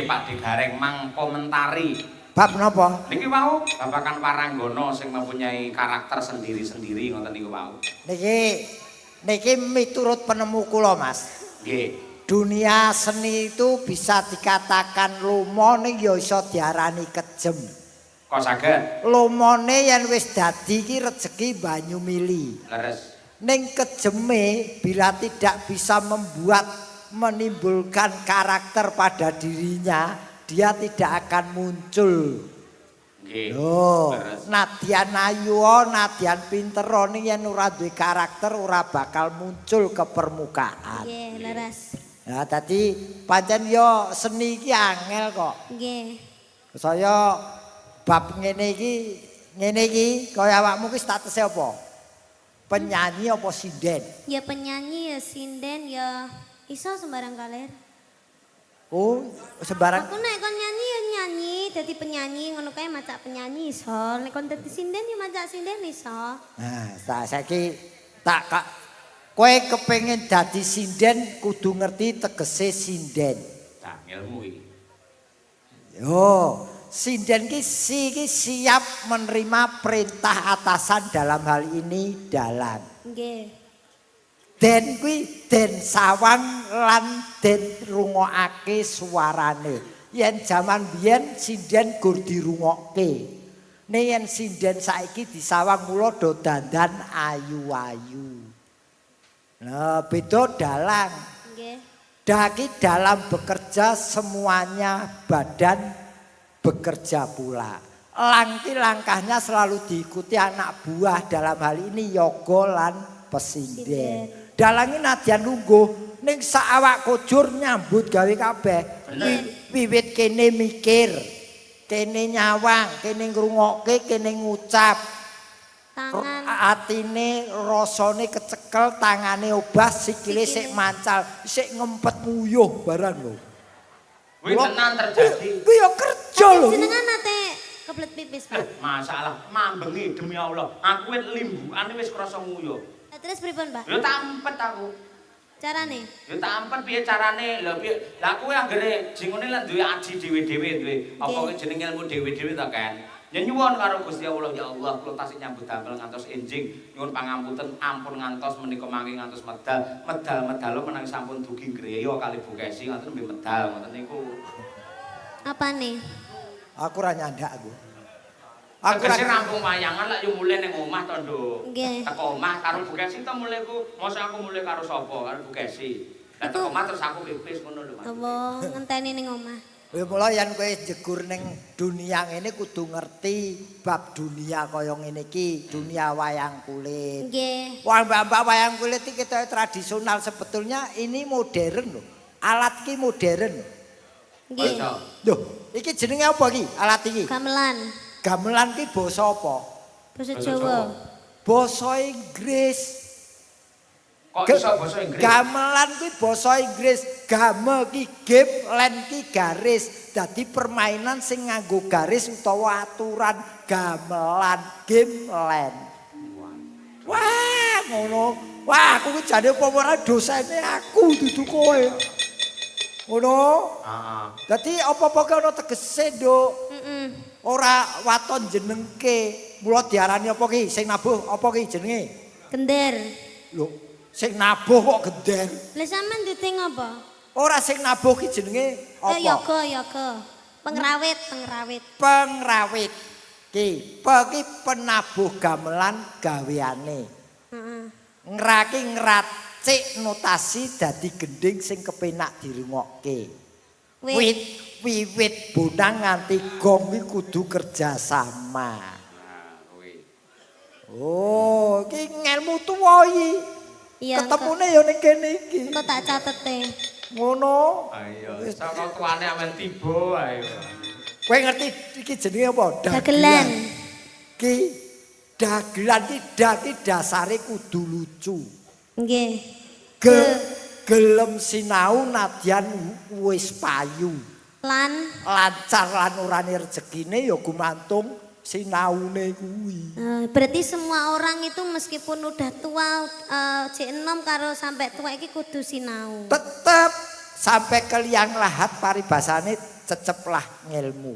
Nggih, Pak Digareng mang komentari. Bab napa? Niki wau babakan Paranggono sing mempunyai karakter sendiri-sendiri ngoten niku wau. Niki miturut penemu kula, Mas. Nggih. Dunia seni itu bisa dikatakan lumone ya iso diarani kejem. Kok saged? Lumone yen wis dadi iki rejeki banyu mili. Leres. Ning kejeme bila tidak bisa menimbulkan karakter pada dirinya, dia tidak akan muncul. Nggih. Loh, nadyan ayu, nadyan pinter ning yen ora duwe karakter ora bakal muncul ke permukaan. Nggih, leres. Nah, tadi pancen yo seni iki angel kok. Nggih. Saya bab ngene iki kaya awakmu ki statuse apa? Penyanyi apa sinden? Ya penyanyi ya sinden ya iso sembarang kalir. Oh, sembarang. Aku nek kon nyanyi ya nyanyi, dadi penyanyi ngono kae macak penyanyi iso. Nek kon dadi sinden ya macak sinden iso. Nah, saiki tak kowe kepengin dadi sinden kudu ngerti tegese sinden. Nah, ilmu iki. Yo, sinden ki siap menerima perintah atasan dalam hal ini dalan. Nggih. Den kuwi den sawang lan den rungokake suarane. Yen jaman biyen sinden gur dirungokke. Nek yen sinden saiki disawang mula do dandan ayu-ayu. Nah, beda dalang. Nggih. Daki dalam bekerja semuanya badan bekerja pula. Langkahnya selalu diikuti anak buah dalam hal ini yoga lan pesinden. Dalangi nadyan lungguh ning sak awak kujur nyambut gawe kabeh. Wiwit kene mikir, kene nyawang, kene ngrungokke, kene ngucap. Tangan Atine rasane kecekel, tangane obah, sikile sik mancal, sik ngempet nguyuh barang lho. Kuwi tenan terjadi. Kuwi ya kerja lho. jenengan nate keblet pipis, Pak. Masalah mambengi demi Allah. Aku wis limbukane wis krasa nguyuh. Terus pripun, Pak? Lho tak ampet aku. Carane? Ya tak ampun piye carane? Lha piye? Lah kowe anggere jingone lan duwe aji dhewe-dhewe duwe apa kuwi jeneng ilmu dhewe-dhewe ta kan? Ya nyuwun karo Gusti Allah ya Allah kula tasih nyambut damel ngantos enjing nyuwun pangapunten ampun ngantos menika mangke ngantos medal medal menawi sampun dugi ngreya kali Bukesi ngoten nggih medal ngoten niku. Apane? Aku ora nyandak aku. Aku rampung wayangan lak yo mulih ning omah to, Nduk. Nggih. Teko omah karo Bukesi to mulih ku. Mosok aku mulih karo sapa? Karo Bukesi. Lah teko omah terus aku pipis ngono lho, Mas. Apa ngenteni ning omah? Ya mula yen kowe jegur ning dunia ngene kudu ngerti bab dunia kaya ngene iki, dunia wayang kulit. Nggih. Wah, mbak-mbak wayang kulit iki kita tradisional sebetulnya ini modern loh. Alat iki modern. Nggih. Loh, iki jenenge apa iki? Alat iki? Gamelan. Gamelan ki basa apa? Basa Jawa. Basa Inggris. Kok iso basa Inggris? Gamelan kuwi basa Inggris. Game ki game, len ki garis. Dadi permainan sing nganggo garis utawa aturan gamelan, game len. Wah, ngono. Wah, aku ki jane apa ora dosene aku dudu kowe. Ngono. Heeh. Dadi apa-apa ki ana tegese, Nduk. Heeh. Ora waton jenengke. Mula diarani apa ki? Sing nabuh apa ki jenenge? Gender. Lho, sing nabuh kok gender. Lah sampean duting apa? Ora sing nabuh ki jenenge apa? Yoga. Pengrawit. Pengrawit. Ki penabuh gamelan gaweane. Heeh. Ngraki ngracik notasi dadi gending sing kepenak dirungokke. Wiwit bonang nganti gong ki kudu kerjasama. Nah, kuwi. Oh, ki ngelmu tuwa iki. Iya. Ketemune ya ning kene iki. Engko tak catete. Ngono. Ayo, saka tuane amen tiba ayo. Kowe ngerti iki jenenge apa? Dagelan. Ki dagelan ki dasare kudu lucu. Nggih. Gelem sinau nadyan wis payu. Lancar lan urane rezekine ya gumantung sinaune kuwi. Berarti semua orang itu meskipun udah tua cek enom karo sampai tua iki kudu sinau. Tetep sampai ke liang lahat paribasane ceceplah ngilmu.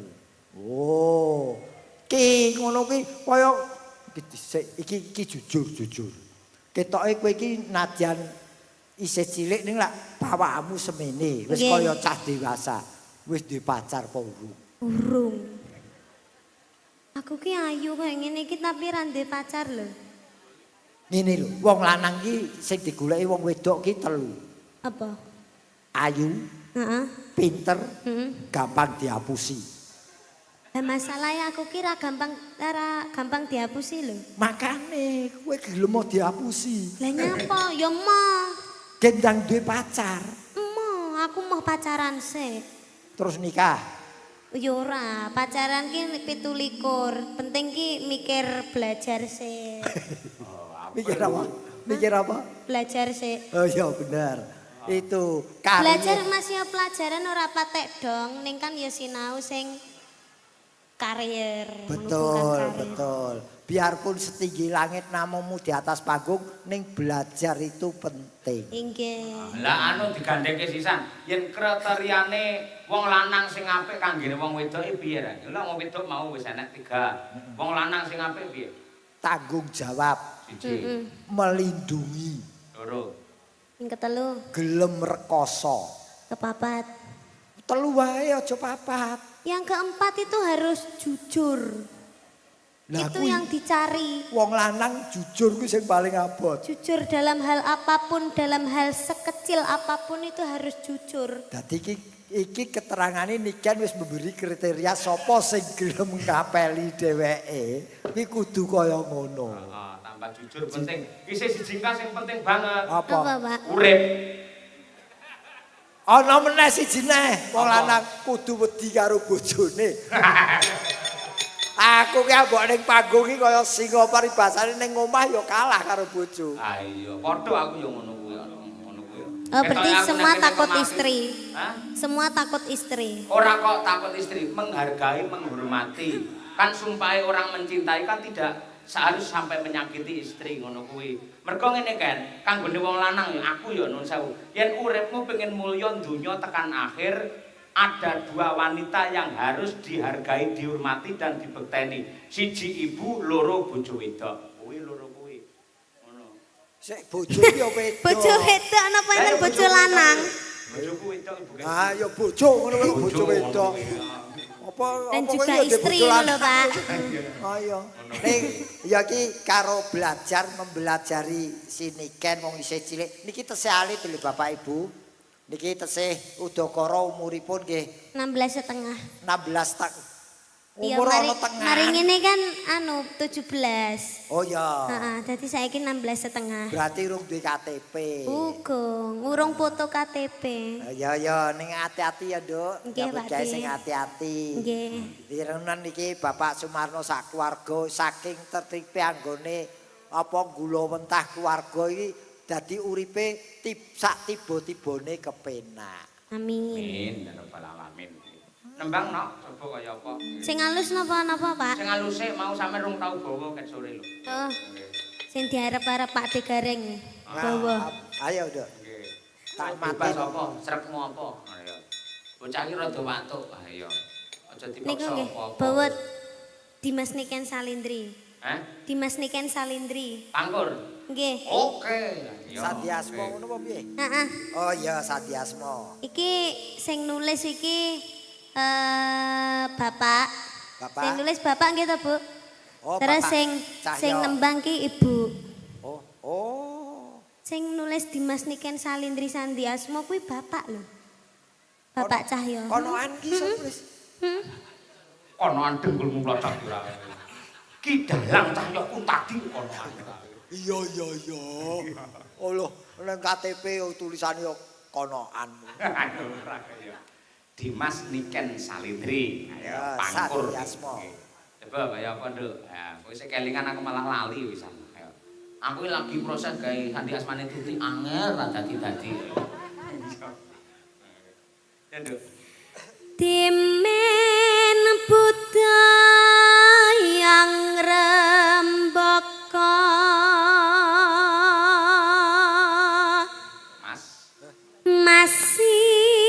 Oh. Ki ngono ki kaya iki jujur. Ketoke kowe iki najan isih cilik ning lak bawakmu semene wis kaya cah dewasa. Wis duwe pacar apa urung? Urung. Aku ki ayu kaya ngene iki tapi ra duwe pacar lho. Ngene lho, wong lanang ki sing digoleki wong wedok ki telu. Apa? Ayu, Heeh. pinter, Heeh. gampang diapusi. Lah masalahnya aku kira gampang dihapusi lho. Makane kowe gelem mau diapusi. Lah nyapa? Ya mau. Gendang duwe pacar, Mau, aku mau pacaran sih. terus nikah. Ya ora, pacaran ki 17. Penting ki mikir belajar sih. Mikir apa? Mikir apa? Belajar sih. Oh iya benar. Itu Belajar karir. masih ya pelajaran ora patek dong, ning kan ya sinau sing karier. Betul. Biarpun setinggi langit namamu di atas panggung, ning belajar itu penting. Inggih. Lah anu digandhengke sisan, yen kriteriane wong lanang sing apik kanggene wong wedok iki piye ra? Lah wong wedok mau wis enek 3. Wong lanang sing apik piye? Tanggung jawab, 1, melindungi, 2. Yang ketelu, gelem rekoso. kepapat. Telu wae aja papat. Yang keempat itu harus jujur. Lah Itu kuwi yang dicari. wong lanang jujur kuwi sing paling abot. Jujur dalam hal apapun, dalam hal sekecil apapun itu harus jujur. Dadi iki keterangane Niken wis memberi kriteria sapa sing gelem ngapeli dheweke. Kuwi kudu kaya ngono. Heeh, tambah jujur penting. Isih siji sing penting banget. Apa, Apa? Pak? Urip. Ana meneh siji neh, wong Apa? lanang kudu wedi karo bojone. Aku ki ambok ning panggung iki kaya singa paribasane ning omah ya kalah karo bojo. Ah iya, padha aku ya ngono kuwi. Ngono kuwi. Oh, berarti Ketoke aku semua nek kene takut pemaki. istri. Hah? Semua takut istri. Ora kok takut istri, menghargai, menghormati. Kan sumpahe orang mencintai kan tidak seharus sampai menyakiti istri ngono kuwi. Mergo ngene kan, kanggone wong lanang ya aku ya nun sewu. Yen uripmu pengen mulya donya tekan akhir, ada 2 wanita yang harus dihargai, dihormati dan dibekteni. Siji ibu, loro bojo wedok. Kuwi loro kuwi. Ngono. Sik bojo ki ya wedok. Bojo wedok napa enten bojo lanang? Bojoku wedok ibu kan. Ah ya bojo ngono kok bojo wedok. Apa Dan apa juga kok ya ndek istri bojo ngono lho, lanang? Pak. Ayo. Ning ya ki karo belajar membelajari si Niken wong isih cilik. Niki tesih alit lho Bapak Ibu. Niki tesih udakara umuripun nggih 16,5. 16 tahun. Iya, Umur mari, ana tengah. mari ngene kan anu 17. Oh ya. Heeh, dadi saiki 16,5. Berarti urung duwe KTP. Urung foto KTP. Ya ning hati-hati ya, Nduk. Nggih, Nyambut Pak gawe Dik. sing hati-hati. Nggih. Direnan iki Bapak Sumarno sak keluarga saking tertipe anggone apa gula mentah keluarga iki dadi uripe sak tiba-tibane kepenak. Amin. Amin, ya rabbal alamin. Nembang nok, coba kaya apa? Sing halus napa Pak? Sing aluse mau sampe rung tau bawa ket sore lho. Oh, sing diarep-arep Pak De Gareng. Bawa. Ayo, Nduk. Nggih. Tak Bebas maten. apa? Srepmu apa? Ayo. Bocah iki rada watuk. Ayo. Aja Niku dipaksa nggih, apa-apa. bawa Dimas Niken Salindri. Hah? Dimas Niken Salindri. Pangkur. Nggih. Oke. Ayo. Sadiasmo ngono apa piye? Heeh. Oh iya Sadiasmo. Iki sing nulis iki Bapak. Bapak. Sing nulis Bapak nggih to, Bu? Oh, Terus Bapak Cahyo. sing nembang ki Ibu. Oh. Sing nulis Dimas Niken Salindri Sandi Asmo kuwi Bapak lho. Bapak Cahyo. Konoan ki sing nulis. Konoan dengkulmu mlocot ora. Ki dalang cahyaku tadi konoan. Iya. Allah, nang KTP tulisane yo konoan. Aduh, ora kaya. Dimas Niken Salindri. Ayo, Ya, pangkur. Sadiasmo. Coba kaya apa, Nduk? Ya, kowe sik kelingan aku malah lali wisan. Ayo. Aku iki lagi proses gawe Sandi Asmane Tuti angel ra dadi-dadi. Ya, Nduk. Dimen Buddha yang rembaka Mas. masih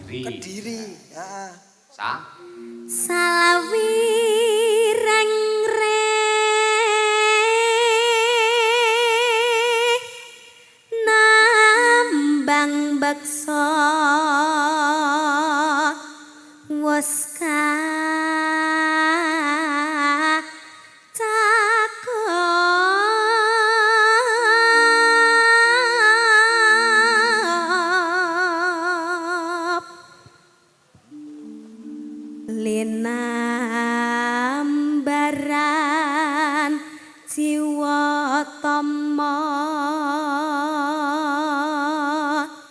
Kediri. Kediri. Heeh. Sa? Salawi rengreng nambang beksa waska cakep linambaran jiwa tama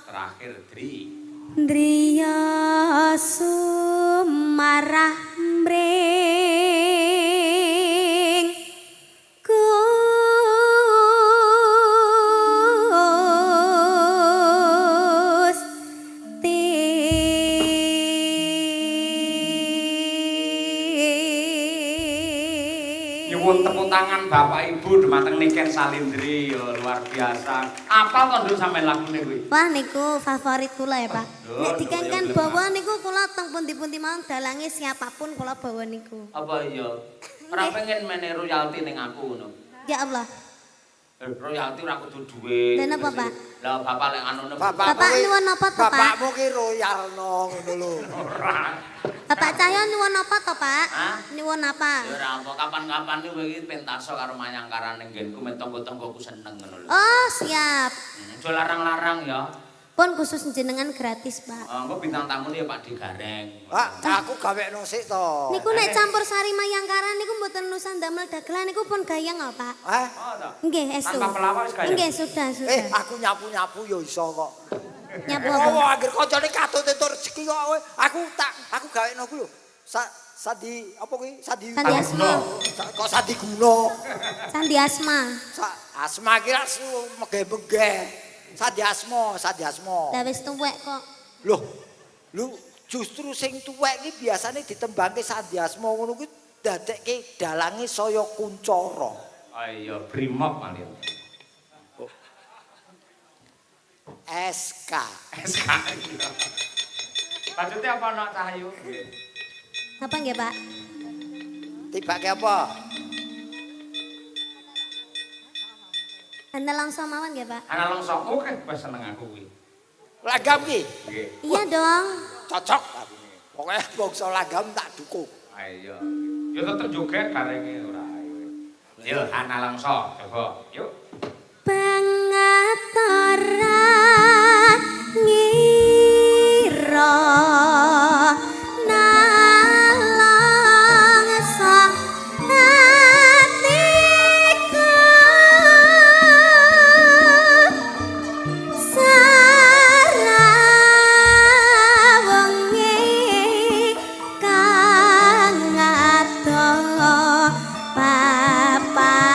Terakhir Dri. driya sumarah mring Gusti. Nyuwun tepuk tangan Bapak Ibu dumateng Niken Salindri yo luar biasa. Apal to Nduk sampean lagune kuwi? Wah niku favorit kula ya Pak. Aduh, Nek aduh, dikengken ya, bawa niku kula teng pundi-pundi mawon dalange siapapun kula bawa niku. Apa iya? Ora pengen mene royalti ning aku ngono. Ya Allah. Royalti ora kudu duwe. Lah napa, Pak? Lah bapak lek anu Bapak nyuwun apa to, Pak? Bapakmu ki royalno ngono lho. ora. Bapak Cahyo nyuwun apa to, Pak? Hah? Nyuwun apa? Ya ora apa kapan-kapan iki kowe iki pentaso karo Manyangkaran ning nggenku men tangga-tanggaku seneng ngono lho. Oh, siap. Aja larang-larang ya. Pun khusus jenengan gratis, Pak. Engko bintang tamu ya Pak Digareng. Pak, aku gawekno sik to. Niku nek campur sari Mayangkara niku mboten nusan damel dagelan niku pun gayeng kok, Pak. Oh, to. Nggih, estu. Tanpa pelawak wis gayeng. Nggih, sudah. aku nyapu-nyapu ya iso kok. Nyapu Oh, apa? anggere kancane katut entuk rezeki kok kowe. Aku gawekno ku lho. Sadi apa kuwi? Sadi Sandi Asma. Kok Sadi Guno. Sandi Asma. Asma ki ra megeh-megeh. Sadi Asma. Lah wis tuwek kok. Loh, lu justru sing tuwek iki biasane ditembangke Sandi Asma ngono kuwi dadekke dalange saya kuncara. Ah iya brimob malih. SK. SK. Lanjutnya apa nak Cahyu? Apa nggih, Pak? Tibake apa? Anda langsung mawon nggih, Pak? Ana langsung oke wis seneng aku kuwi. Lagam ki. Nggih. Iya dong. Cocok aku. Pokoke bangsa lagam tak dukung. Ah iya. Ya tetep joget karenge ora. Yo ana langsung coba. Yuk. Pangatara ngira nalang sahatiku sarawengi kang ado papane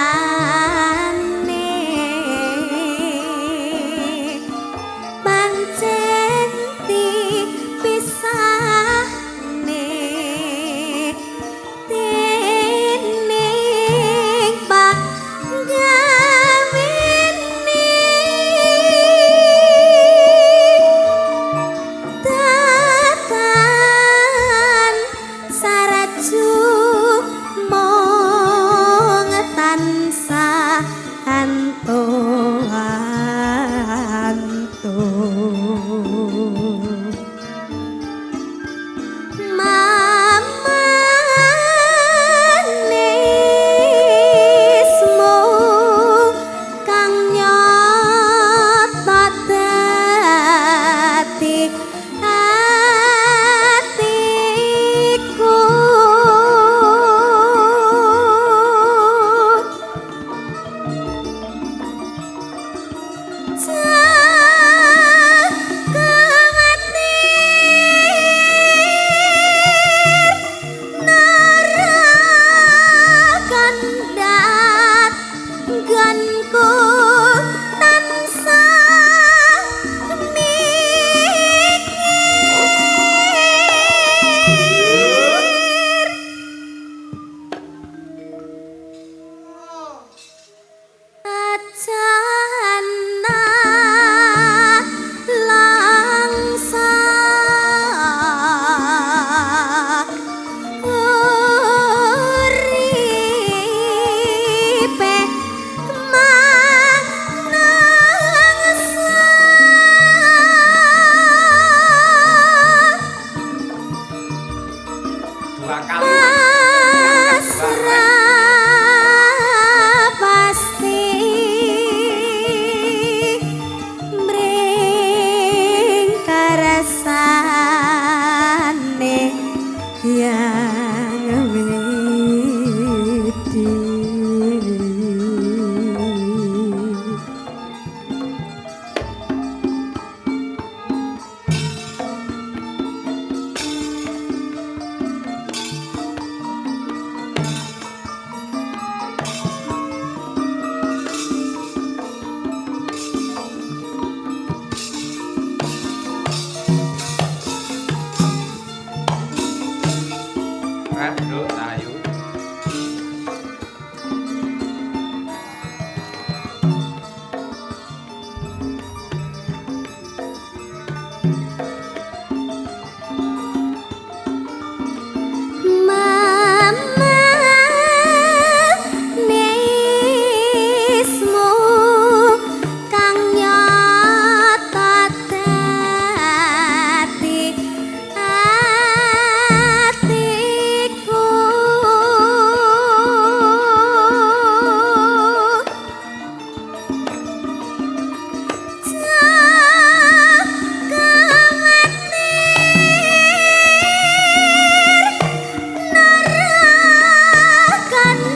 Nduk, Rahayu. Mama nesmu kang nyata dadi atiku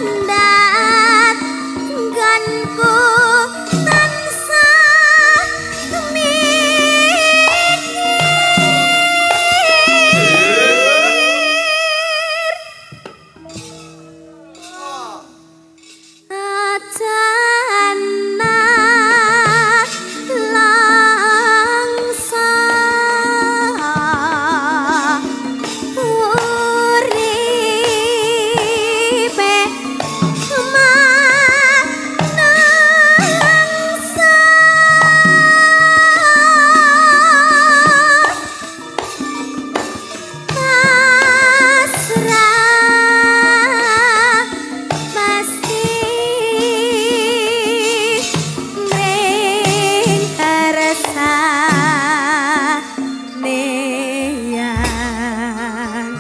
kandat ganku tansah ajana langsa uripe manungsa pasrah pasti mring resane yang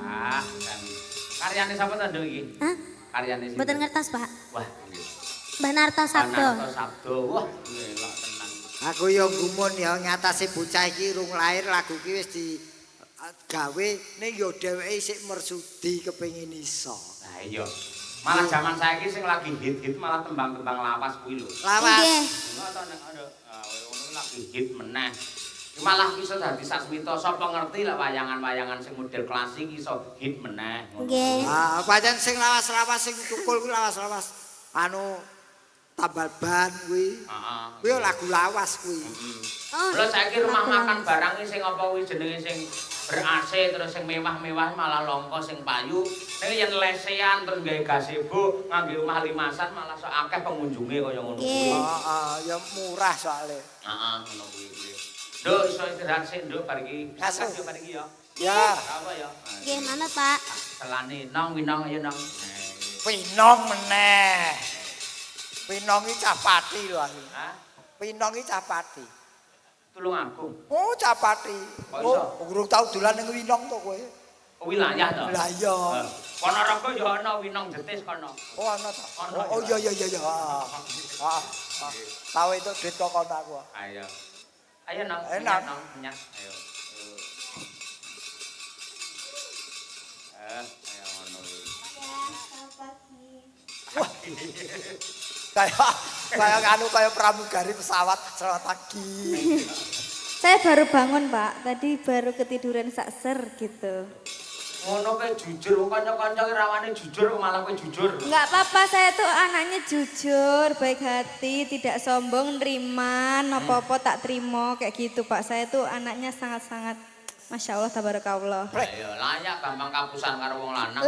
Ah, kan. Karyane sapa to Nduk iki? Hah? Karyane sing. Mboten ngertos, Pak. Wah, iya. Mbah Narto Sabdo. Panarto Sabdo. Wah, elok tenan. Aku ya gumun ya ngatasi bocah iki rung lahir lagu iki wis di gawe ning ya dheweke isih mersudi kepengin iso. Nah iya. Malah zaman saiki sing lagi hit-hit malah tembang-tembang lawas kuwi lho. Lawas. Nggih. Ngono to nek ada ngono lagi hit meneh. Malah iso dadi sasmita sapa ngerti lah wayangan-wayangan sing model klasik iso hit meneh. Ngono. Nggih. Ah, pancen sing lawas-lawas sing tukul kuwi lawas-lawas. Anu tambal ban kuwi. Heeh. Kuwi ya lagu lawas kuwi. Oh, Lha saiki rumah lagu makan lawas. barang iki sing apa kuwi jenenge sing ber-AC terus sing mewah-mewah malah longko sing payu. Ning yen lesean terus gawe gazebo ngangge omah limasan malah sok akeh pengunjunge kaya ngono kuwi. Nggih. Heeh, ya murah soalnya. Heeh, ngono kuwi. Nduk iso istirahat sik nduk bar iki. Asuh. Yo bar iki ya. Ya, Apa ya? Nggih, manut, Pak. Selane nong winong ayo nong. pinong meneh. Pinong iki cah pati lho aku. Hah? Pinong iki cah pati. Tulung aku. Oh, cah pati. Kok iso? Oh, urung tau dolan ning winong to kowe. Wilayah to. Lah iya. Ponorogo ya ana winong jetis kono. Oh, ana ta. Ana, Oh, ya. iya. Tahu itu duit kok kono aku. Ayo. Ayo nong. Enak. Menyat, nong, menyat. Ayo. Ayo ngono kuwi. Kayak anu kayak pramugari pesawat selamat pagi. Saya baru bangun, Pak. Tadi baru ketiduran sakser gitu. Ngono kowe jujur, wong kanca-kanca ki rawane jujur kok malah kowe jujur. Enggak apa-apa, saya tuh anaknya jujur, baik hati, tidak sombong, neriman, apa-apa tak terima, kayak gitu, Pak. Saya tuh anaknya sangat-sangat, Masya Allah, tabarakallah. Ayo layak gampang kapusan karo wong lanang.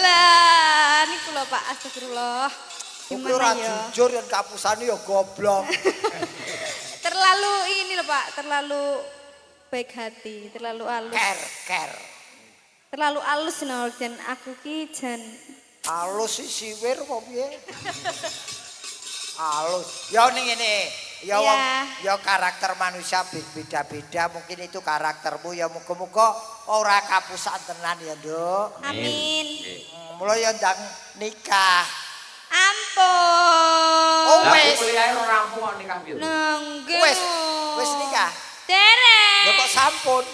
Lah, ini lho Pak, astagfirullah. Kuwi ora Gimana ya? jujur yang kapusane ya goblok. Terlalu ini loh Pak, terlalu baik hati, terlalu halus. Ker. Terlalu halus no, dan aku ki jan Alus sih siwir apa piye? Alus. Ya ning ngene. Ya wong ya karakter manusia beda-beda, mungkin itu karaktermu ya muga-muga ora kapusan tenan ya, Nduk. amin. Mulai ya ndang nikah. Ampun. Oh, Lah wes. kuliahe ora rampung kok nikah piye? Nengge. Wes nikah. Derek. Ya kok sampun.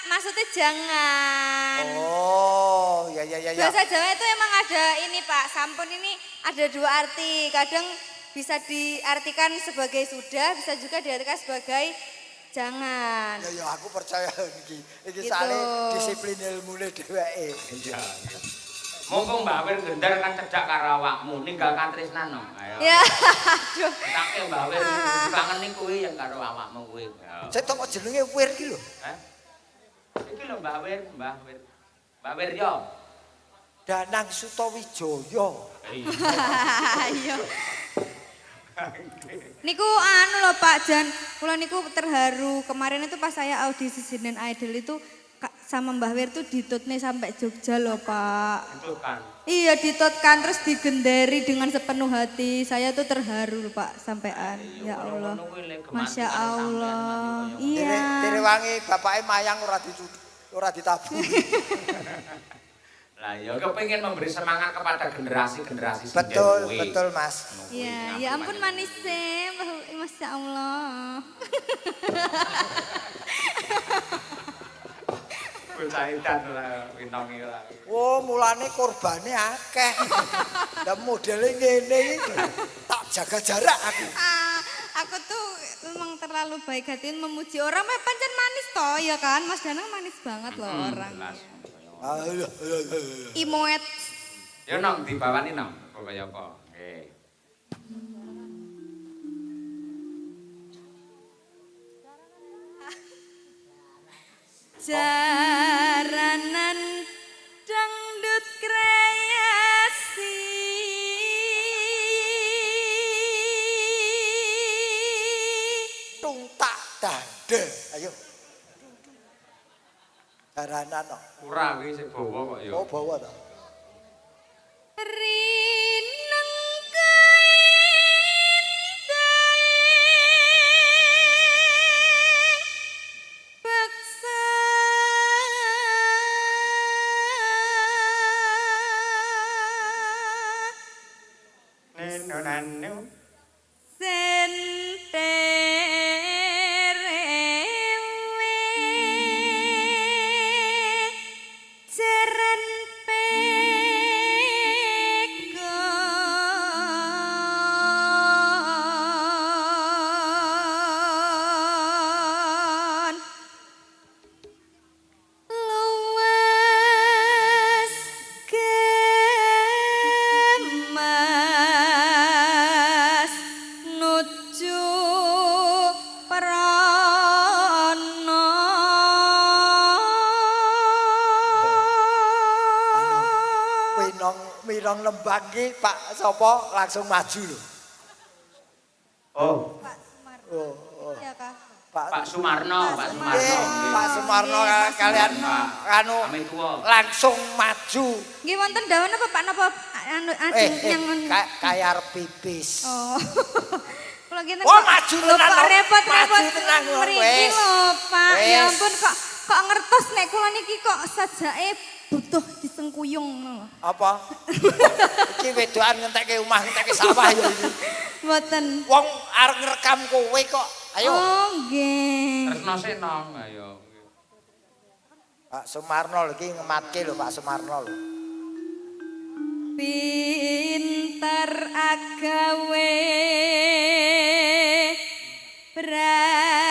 Maksudnya jangan. Oh, ya. Bahasa Jawa itu emang ada ini Pak, sampun ini ada dua arti. Kadang bisa diartikan sebagai sudah, bisa juga diartikan sebagai jangan. Ya aku percaya iki. Iki Gitu. soalnya disiplin ilmune dheweke. Iya. Mumpung Mbak Wir gendar kan cedak karo awakmu, ninggalkan tresnan no. Ayo. Ya, aduh. Take Mbak Wir dipangeni kuwi yang karo awakmu kuwi. Saya kok jenenge Wir iki lho. Hah? Iki lho Mbak Wir, Mbak Wir. Mbak Wir yo. Danang Sutawijaya. Ayo. Niku anu loh Pak Jan, kula niku terharu. Kemarin itu pas saya audisi Sinden Idol itu sama Mbah Wir tuh ditutne sampai Jogja loh Pak. Ditutkan. Iya ditutkan terus digendari dengan sepenuh hati. Saya tuh terharu loh Pak sampean. Ya Allah. Masya Allah. Iya. Direwangi bapake mayang ora ditabung. Lah ya kepengin memberi semangat kepada generasi-generasi Betul, betul Mas. Iya, ya ampun manisnya, Masya Allah. Bocah lah winongi lah. Oh, mulane korbane akeh. Lah modele ngene iki. Tak jaga jarak aku. Aku tuh memang terlalu baik hati memuji orang, pancen manis toh ya kan, Mas Danang manis banget loh orang. Imoet. Ya nong dibawani nong, kok kaya apa? Nggih. Jaranan dangdut kreasi Tungtak dande. Ayo. Jaranan kok. Ora kuwi sik bawa kok ya. Oh, bawa ta. rineng kain baksa Neno nanu. Mirong Lembang ki Pak sapa langsung maju lho. Oh, Pak Sumar. Oh. Iya kah? Pak Sumarno, Pak Sumarno. Nggih, Pak Sumarno kalian anu Kami tua. langsung maju. Nggih wonten dawuh napa Pak napa anu ajeng yang Kayak arep pipis. Oh. Kula ngene Oh, maju tenan, Pak lho. repot-repot Maju tenan, lho. mriki Wes. lho Pak. Ya Wes. ampun kok ngertos nek kula niki kok sajake butuh disengkuyung. Apa? Iki wedokan ngentekke omah, ngentekke sawah ya iki. Mboten. Wong arep ngrekam kowe kok. Ayo. Oh nggih. Tresno senong, ayo. Pak Sumarno lho iki ngematke lho Pak Sumarno lho. Pinter agawe brangta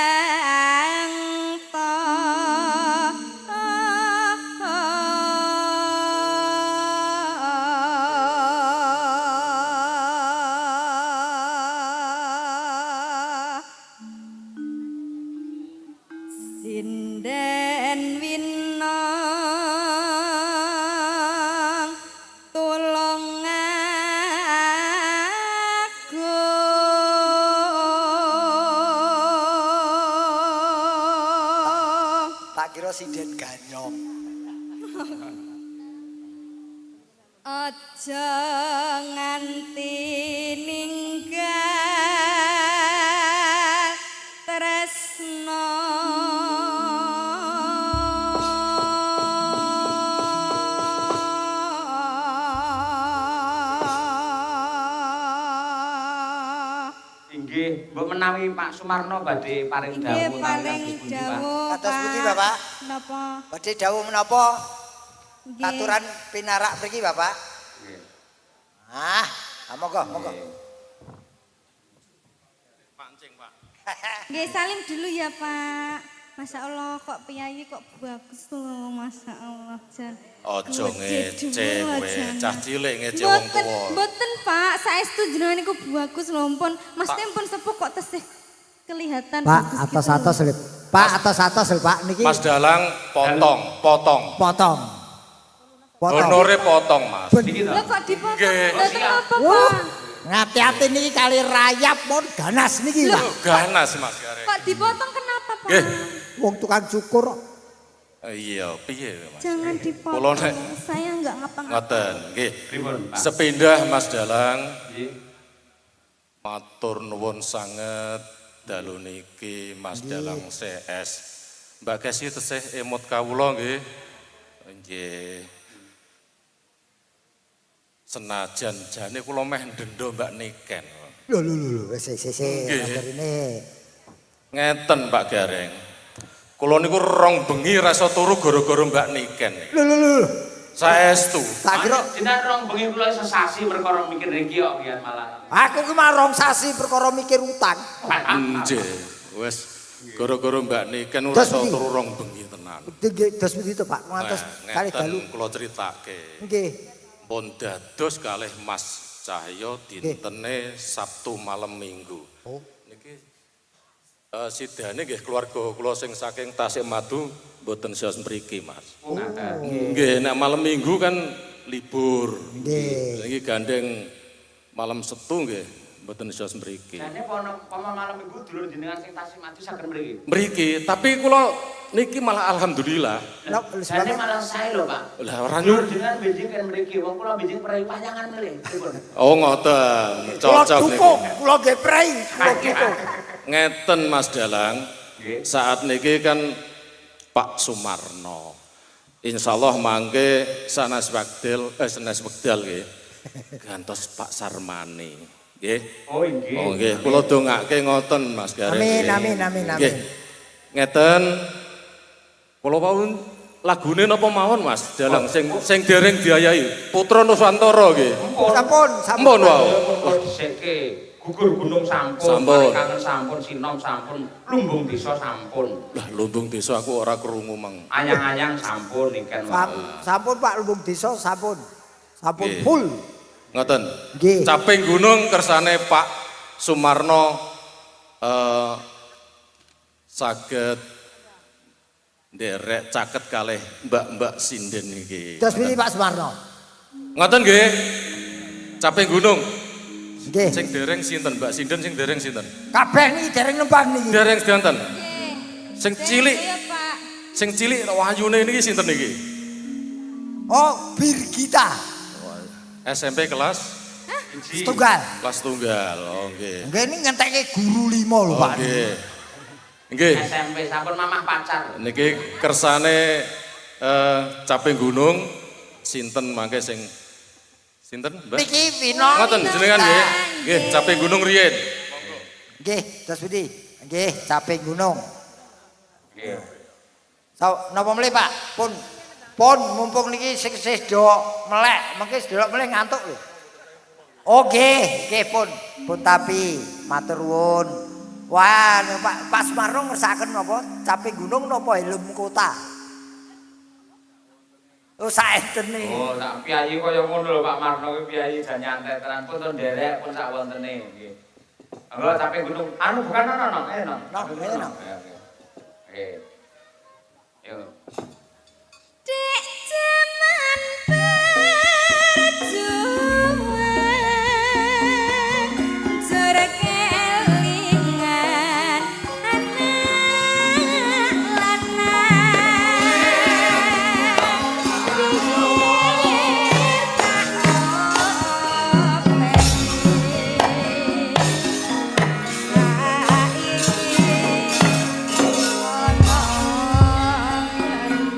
sinden winong tulung agung. Tak kira sinden ganyong. Aja nganti ninggal tresno. Inggih, mbok menawi Pak Sumarno badhe paring dawuh. Nggih kalian paling Gus Pundi, Pak. dawuh. Kados pundi, Pak. Bapak? Napa? Badhe dawuh menapa? Nggih. Aturan pinarak mriki, Bapak. Nggih. Ah, monggo, monggo. Nggih salim dulu ya Pak. Masya Allah kok piyayi kok bagus loh, Masya Allah. Jan. Ojo Gede ngece dua, kowe, Jan. cah cilik ngece wong tuwa. Mboten Pak, saestu jenengan niku bagus lho pun. Mas pun sepuh kok tesih kelihatan Pak, bagus atas-atas lho. Pak, atas-atas lho, Pak niki. Mas Dalang potong. Potong. Honore potong, Mas. Iki to. Lho kok dipotong? Nggih. Lho kenapa Wuh, Pak? ngati-hati niki kali rayap pun ganas niki, Pak. Ganas Mas Gareng. Kok dipotong kenapa Pak? Nggih. Wong tukang cukur. Iya, piye Mas? Jangan Kulo dipotong. nek Saya enggak ngapa-ngapa. ngoten, nggih. Pripun, Pak? Sepindah Mas Dalang, Nggih. matur nuwun sanget dalu niki Mas Dalang CS. Mbak Kesi tesih emot kawula nggih. Nggih. Senajan jane kula meh ndendha Mbak Niken. Lho wis Nggih. ini. Ngeten Pak Gareng. Kula niku rong bengi rasa turu gara-gara Mbak Niken. Lho. Saestu. Tak kira Jenengan rong bengi kula sesasi perkara mikir iki kok pian malah. aku ki mah rong sasi perkara mikir utang. Nggih, wis gara-gara Mbak Niken rasa turu rong bengi tenan. Nggih, dos pundi to, Pak? Ngantos kali Ngeten dalu. kula critake. Nggih. Pun dados kalih Mas Cahyo dintene Sabtu malam Minggu. Oh. Niki sidane nggih keluarga kula sing saking Tasikmadu mboten sios mriki, Mas. Oh, ngaten. Nggih, nek malam Minggu kan libur. Nggih. Niki gandeng malam Setu nggih mboten sios mriki. Jane pono malam Minggu dulur jenengan sing Tasikmadu saged mriki. Mriki, tapi kula niki malah alhamdulillah. Lho, Jane sebab malah sae lho, Pak. Lah ora Dulur nyur. jenengan benjing kan mriki, wong kula benjing prei payangan melih. Pripun? Oh ngoten, kula cocok niku. dukung, kula nggih prei, kula dukung. Ngeten Mas Dalang. Nggih. Saat niki kan Pak Sumarno. Insyaallah mangke sanes wekdal nggih. Gantos Pak Sarmani. Nggih. Oh, nggih. Oh nggih, kula dongake ngoten Mas Gareng. Amin. Nggih. Ngeten kula pun lagune napa mawon Mas Dalang sing dereng diayahi Putra Nusantara nggih. Sampun. Ampun wae. Kula dhisike gugur gunung sampun, Sampun. kangen sampun, sinom sampun, lumbung desa sampun. Lah lumbung desa aku ora krungu mang. Anyang-anyang sampun ikan. Sampun Pak Lumbung Desa sampun. Sampun Nggih. full. Ngoten. Nggih. Caping gunung kersane Pak Sumarno saged nderek caket kalih mbak-mbak sinden iki. Dos pundi Pak Sumarno? Ngoten nggih. Caping gunung Nggih. sing dereng sinten Mbak Sinden sing dereng sinten? Kabeh niki dereng nembang niki. Dereng sedanten. Nggih. Sing cilik, Iya Pak. sing cilik wayune niki sinten niki? Oh, Birgita. SMP kelas Setunggal. kelas tunggal. Oh nggih. Nggih ini ngentekke guru 5 lho Oh Pak. nggih. Nggih. SMP sampun mamah pacar. Niki kersane caping gunung sinten mangke sing sinten Mbak? Niki Vino. Ngoten jenengan nggih. Nggih, caping gunung riyen. Nggih, dos pundi? Nggih, caping gunung. Nggih. So, napa melih Pak? Pun mumpung niki sing do melek, mengki sedelok melih ngantuk lho. Oh nggih pun tapi matur nuwun. Wah, Pak Sumarno ngersakaken napa? Caping gunung napa helm kota? Oh saentene. Oh, tak piyayi kaya ngono lho Pak Marno ki piyayi jan nyantai tenan pun to nderek pun sak wontene nggih. Anggo caping gunung anu bukan non. Non. Ngene no. Oke. Yo. Dek jaman perjuangan jor kelingan anak lanang biyen tak openi saiki ono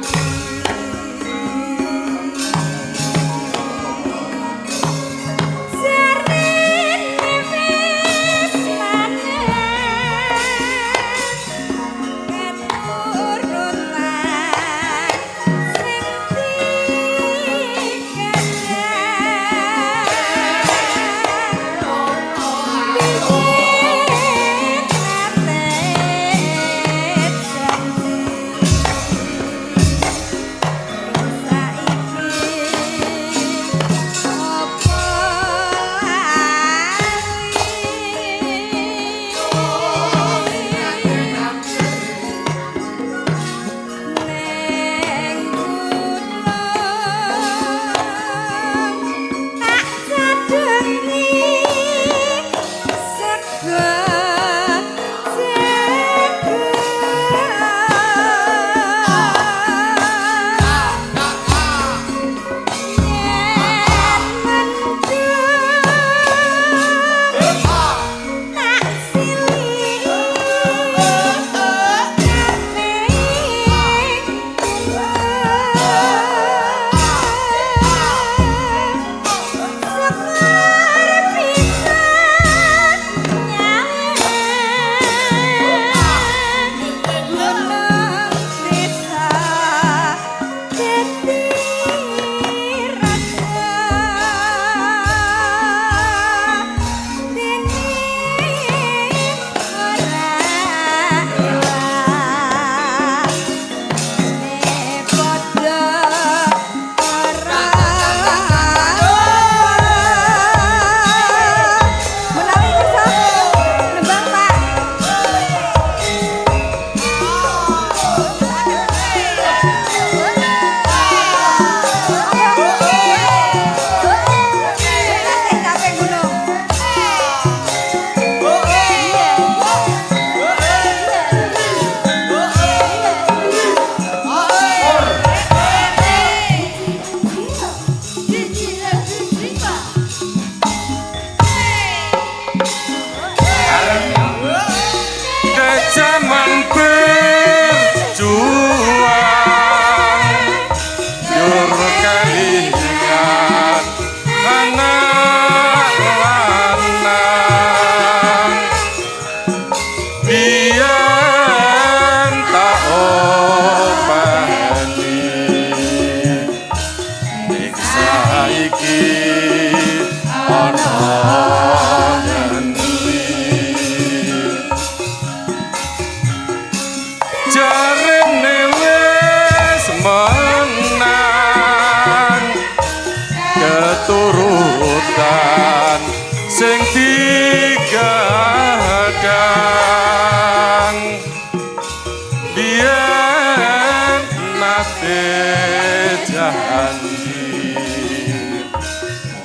janji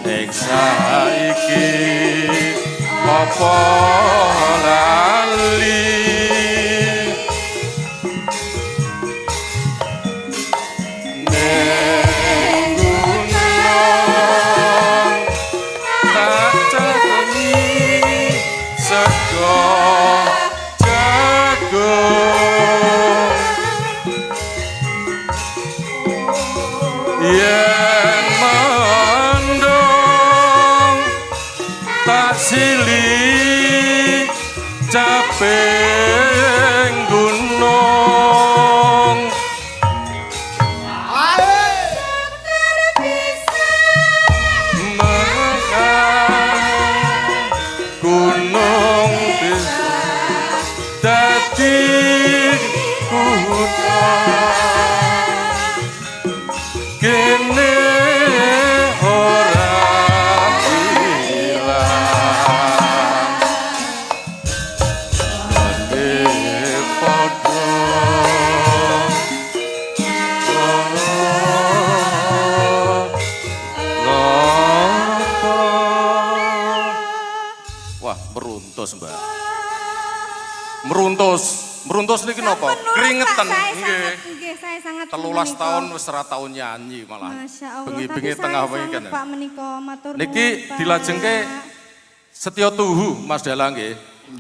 nek saiki apa lali ning gunung tak cekeni sego jagung yen mendung tak silih caping gunung menang gunung bisa dadi kuda kene ora ilang ane padha napa wah meruntus mbak meruntus niki napa keringetan nggih Nggih, saya sangat 13 menika. tahun wis ora tau nyanyi malah. Masya Allah, Bengi-bengi tapi tengah saya wengi sangat kan. Pak menika matur nuwun, Niki Pak. dilajengke Setya Tuhu Mas Dalang nggih.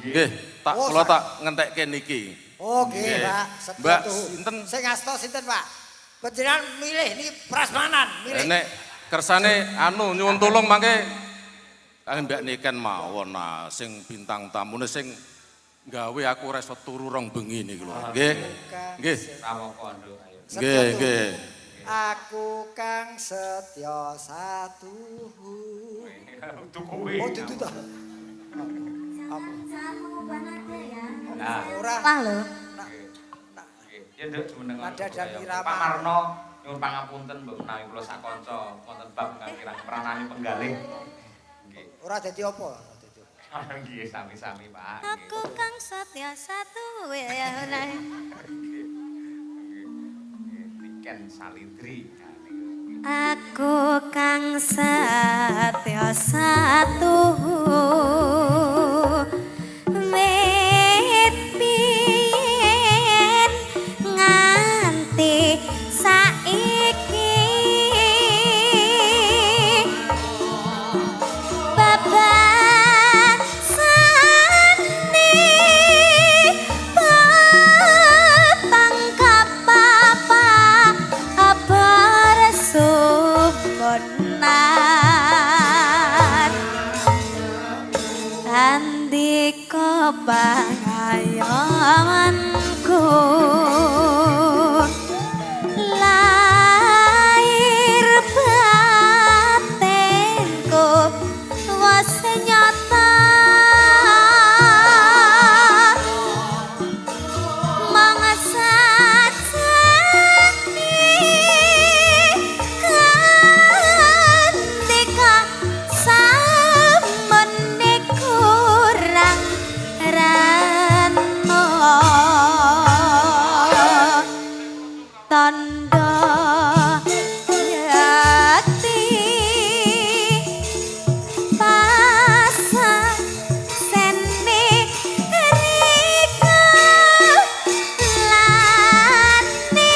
Nggih, tak Oh, kula tak ngentekke niki. Oh nggih, Nggih. Pak. Setia Mbak, tuh. sinten? Sing ngasta sinten, Pak? Panjenengan milih ini prasmanan, milih. Nek kersane anu nyuwun tulung mangke Mbak Niken mawon nah sing bintang tamune sing gawe aku ora iso turu rong bengi niki lho. Nggih. Nggih. Rawoko nduk ayo. Nggih, nggih. Aku kang setya satuhu. Itu kowe. Oh, itu ta. Nah, Ora. Wah lho. ya nduk jumeneng. Nada dan irama. Pak Marno nyuwun pangapunten mbok menawi kula sak kanca wonten bab ingkang kirang pranani penggalih. Nggih. Ora dadi apa? Nggih sami-sami Pak. Aku kang satya satu ya. Niken Salindri. Aku kang satya satu wit biyen nganti saiki babasane patang kapapa bersukunan andika pangayomanku lahir batinku wis nyata mangasat andika samene kurang rano tanda yati pasa sene rika lane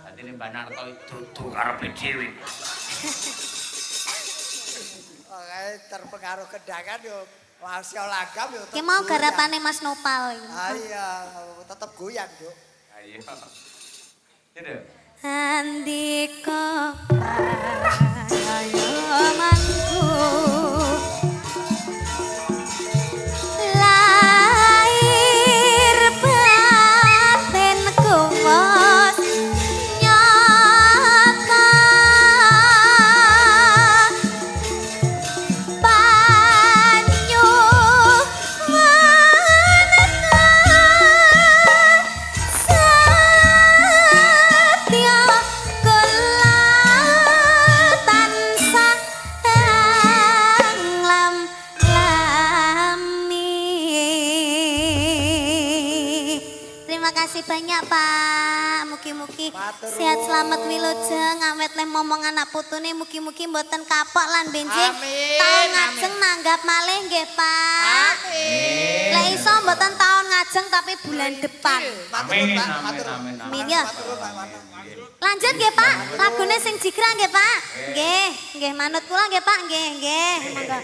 Dadi Mbak Narto dudu karepe dhewe. Oke, terpengaruh kedangan yo. Masya lagam yo. Ki mau garapane Mas Nopal iki. Ah iya, tetep goyang, Duk. Ayo. Ya Duk. Andika pangayomanku lahir batinku wis nyata kasih banyak Pak. Mugi-mugi Matur sehat nuwun. selamat wilujeng awet leh momong anak putune mugi-mugi mboten kapok lan benjing. Amin, Taun amin. ngajeng nanggap malih nggih Pak. Amin. Lek iso mboten taun ngajeng tapi bulan depan. Matur Amin, nuwun, Pak. amin, Matur nuwun. amin, amin. Amin ya. Matur nuwun, Pak. Matur nuwun. Lanjut nggih Pak, lagune sing jigra nggih Pak. Nggih manut kula nggih Pak, nggih. Monggo.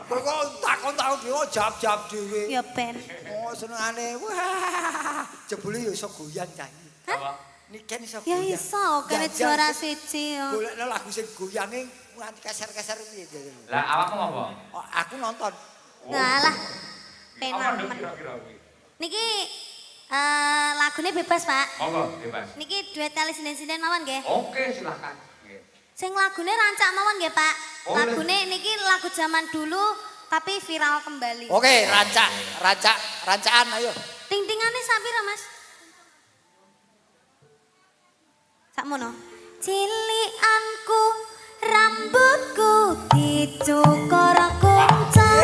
Kowe kok takon-takon dhewe jawab-jawab dhewe. Ya ben. Oh senengane. Wah, jebule ya iso goyang cah iki. Apa? Niken iso Ya goyang. iso kene Jangan juara sih. siji yo. Golekno lagu sing goyange nganti keser-keser piye. Lah awakmu apa? Oh, aku nonton. Ngalah. Apa Penak nduk men. kira-kira kuwi? Niki lagune bebas, Pak. Monggo, bebas. Niki duet kali sinden-sinden mawon nggih. Oke, silakan. Nggih. Sing lagune rancak mawon nggih, Pak. Oh, Lagune niki lagu zaman dulu tapi viral kembali. Oke, rancaan ayo. Ting-tingane sapira, Mas? Sakmono. Cilikanku rambutku dicukur kuncang.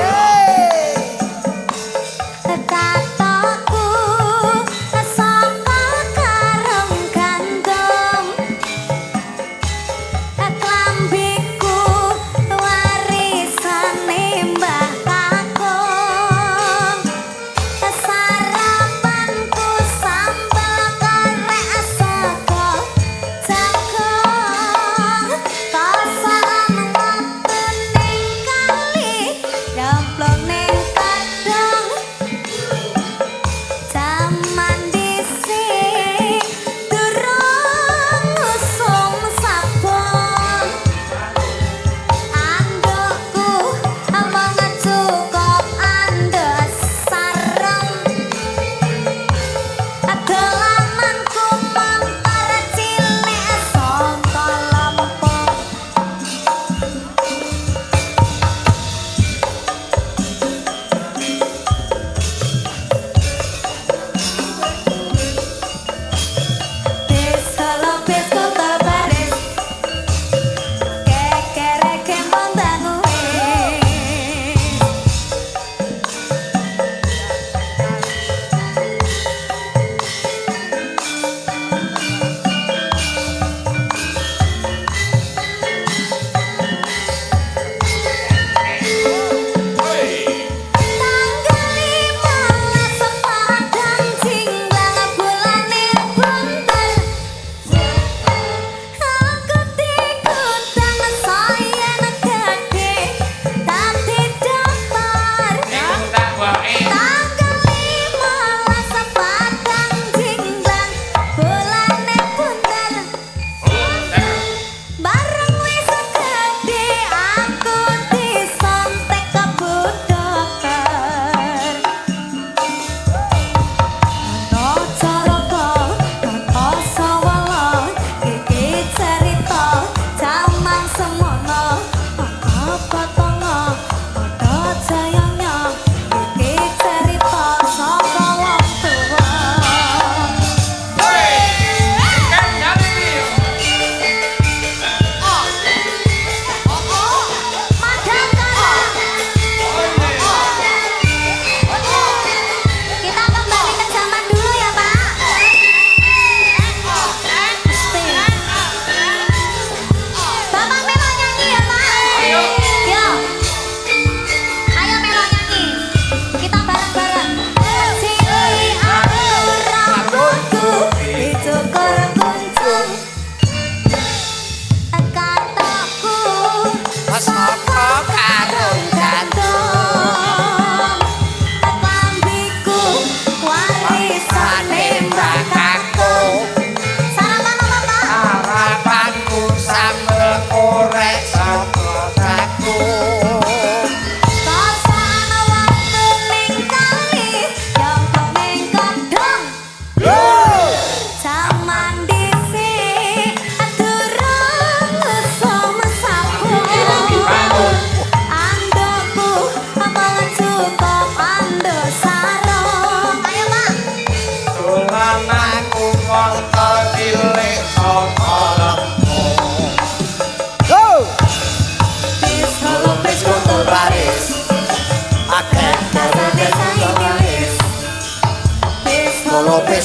Tatoku saka karung gandum. Klambiku warisane Mbah Kakung. Sarapanku sambal korek saka jagung. Kosan wonten ing kali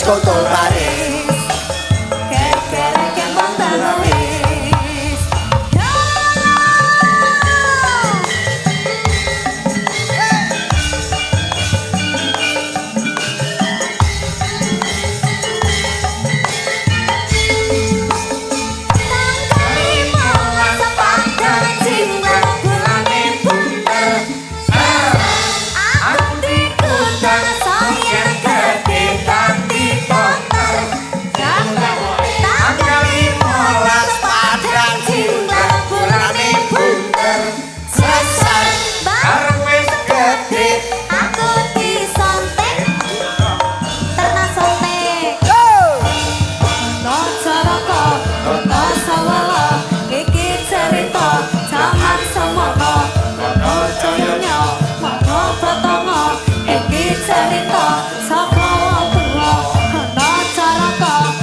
wis kotor laris. Kere kembang terwis.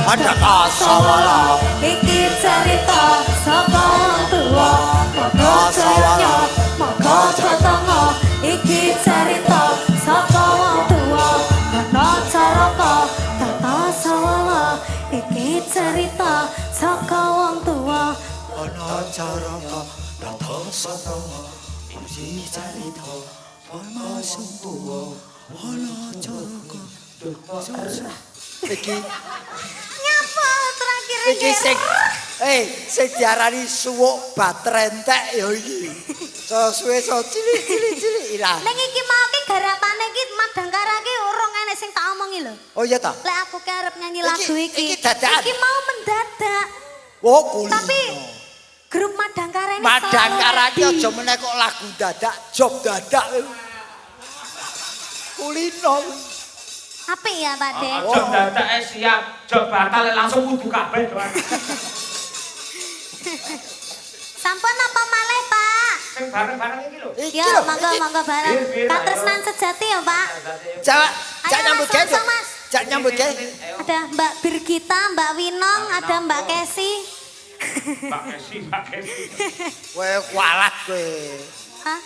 Ada asawala Iki cerita saka wong tuwa, padha jaya, monggo tetangga. Iki cerita saka wong tuwa, ana caraka, tata sawala. Iki cerita saka wong tuwa, ana caraka tata sawala. Iki cerita ana sing tuwa, ana caraka tata. Iki nyapa terakhir iki sing diarani suwuk batrentek ya iki. So suwe so cilik ilang. ning iki mau ki garapane ki Madangkara ki urung enek sing tak omongi lho. Oh iya ta? Lek aku ki arep nyanyi lagu iki. Iki dadakan. Iki mau mendadak. Oh kulino. Tapi grup Madangkara ini Madangkara selalu iki ready. aja meneh kok lagu dadak, job dadak. Kulino. Apik ya Pak De. Job dadak siap, job batal langsung wudu kabeh doan. Sampun apa malih Pak? Sing bareng-bareng iki lho. Iki Ya lho, monggo bareng. Bir, Katresnan sejati ya Pak. Cak Ayo, nyambut Mas, gawe. langsung, Mas. Cak nyambut gawe. Ada Mbak Birgita, Mbak Winong, ada Mbak Kesi. Mbak Kesi. Kowe kualat kowe. Hah?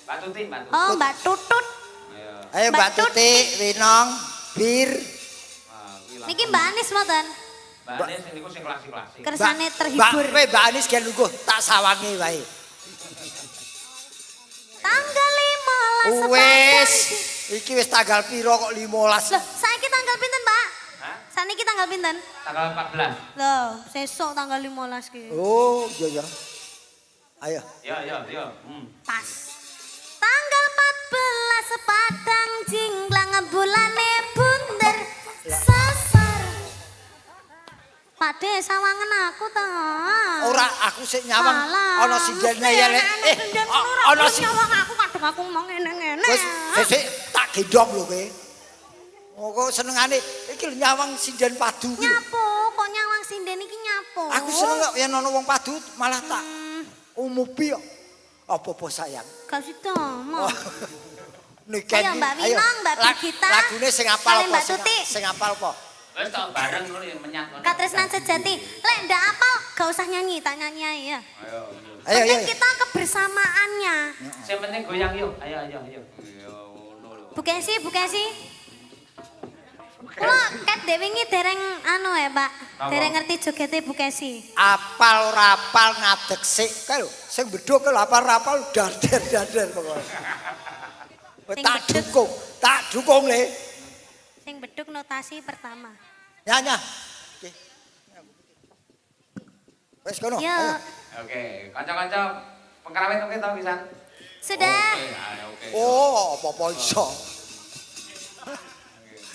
Mbak Tuti. Oh Mbak Tutut. Ayo Mbak Mbak Tuti, Winong, Bir. Niki Mbak Anis mboten. Mbak Nis niku sing klasik-klasik. Kersane terhibur. Mbak Anis gen lungguh tak sawangi wae. Tanggal 15 Wis, sepanjang. iki wis tanggal piro kok 15? Loh, saiki tanggal pinten, Pak? Hah? Saniki tanggal pinten? Tanggal 14. Loh, sesuk tanggal 15 ki. Oh, iya ya. Ayo. Ya. Pas. Tanggal 14 sepadang jinglang bulane bunder sasar. Pade sawangen aku ta. Ora aku sik nyawang Alah, ana sindene ya lek. Ana nyawang aku kadang aku mau ngene-ngene. Wis sesuk tak gendong lho kowe. Oh kok senengane iki lho nyawang sinden padu ki. Nyapo, kok nyawang sinden iki nyapo? Aku seneng kok yen ana wong padu malah tak umupi kok. Apa-apa sayang. Gak sida, Mo. Niken. Ayo Mbak Winong, Mbak Birgita. Lagune sing apal kalian apa? Mbak Tuti. Sing apal apa? Wis tak bareng ngono ya menyat ngono. Katresnan sejati. Lek ndak apal, gak usah nyanyi, tak nyanyi ae ya. Ayo. Ayo. Penting kita kebersamaannya. Sing penting goyang yuk. Ayo. Yo ngono lho. Bu Kesi. Kula ket dhewe wingi dereng anu ya, Pak. Apa? Dereng ngerti jogete Bu Kesi. Apal ora apal ngadeg sik kae lho. Sing bedhok lho apal-apal dader pokoke. Wis Sing bedhek. tak dukung le. Sing beduk notasi pertama. Nyanya. Oke. Wis kono. Yo, ayo. Oke, kanca-kanca pengkarawet oke tau pisan. sudah Oke. Oh, apa iso.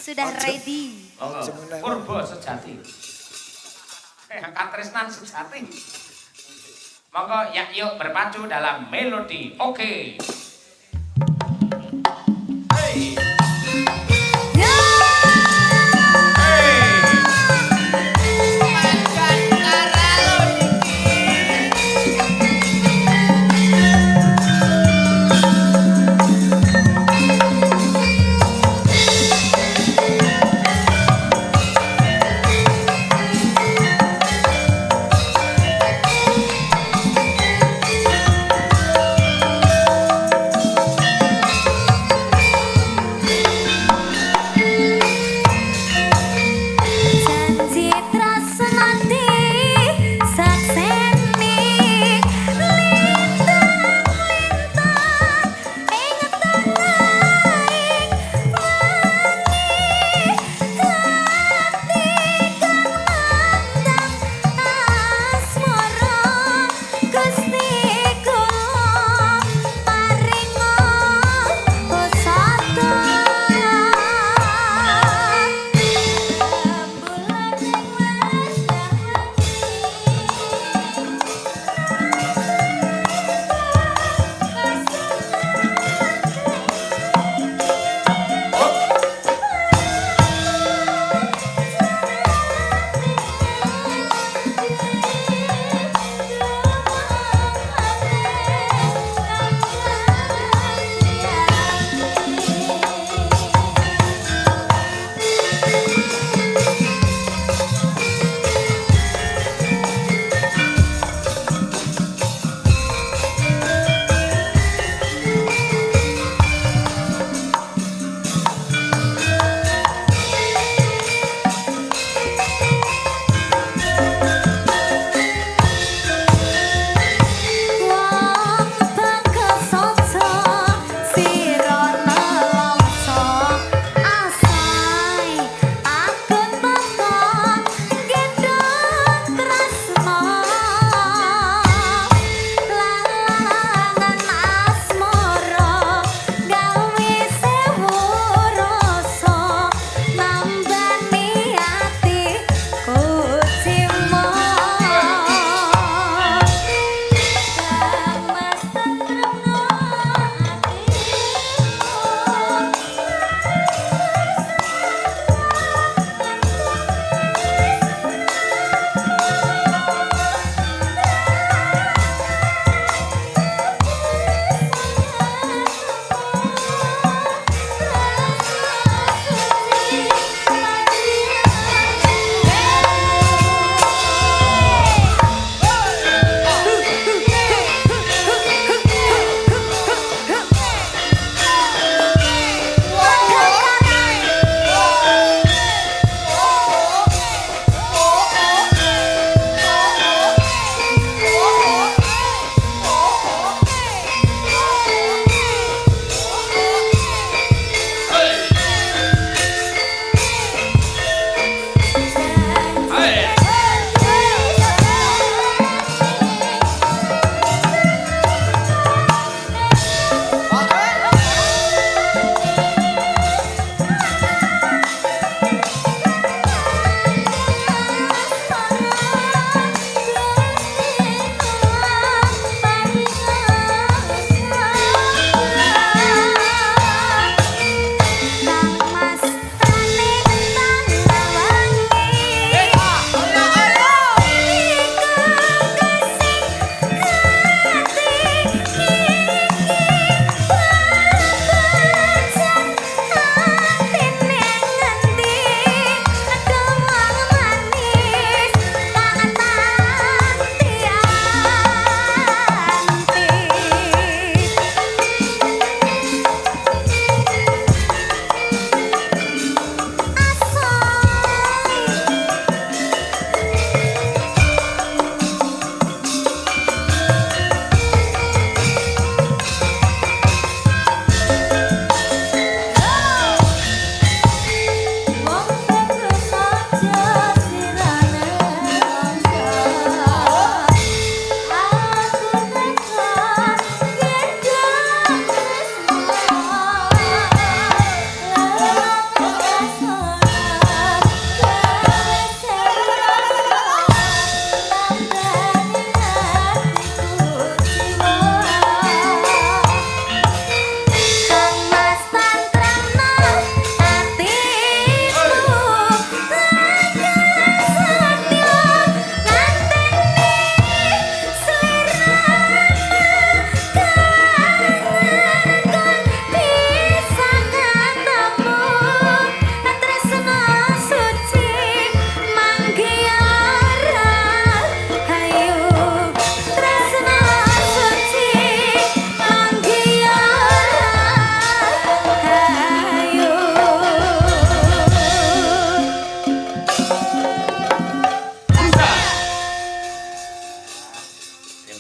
sudah ready. Monggo. Purba sejati. Katresnan sejati. Monggo ya yuk berpacu dalam melodi. Oke. Hey.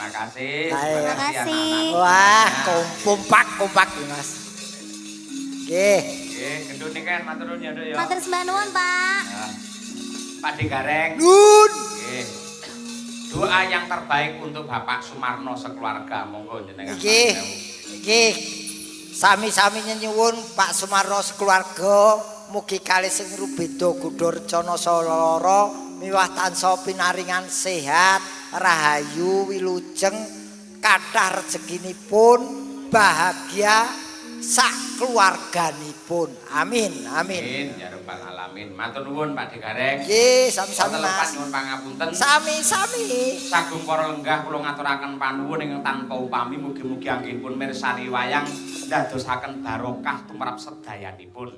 kasih. Terima kasih. Wah, kompak Mas. Nggih. Nggih, gendut niki kan matur nuwun ya, Nduk ya. Matur sembah nuwun, Pak. Nah, Pak Digareng. Nun. Nggih. Doa yang terbaik untuk Bapak Sumarno sekeluarga, monggo jenengan. Nggih. Sami-sami nyuwun Pak Sumarno sekeluarga mugi kalih sing rubeda gudha rencana salara miwah tansah pinaringan sehat, rahayu, wilujeng, kathah rezekinipun, bahagia sak keluarganipun. Amin. Amin ya rabbal alamin. Matur nuwun Pak Digareng. Nggih, sami-sami Mas. Mas. Nyuwun pangapunten. Sami-sami. Sagung para lenggah kula ngaturaken panuwun ingkang tanpa upami mugi-mugi anggenipun mirsani wayang ndadosaken barokah tumrap sedayanipun.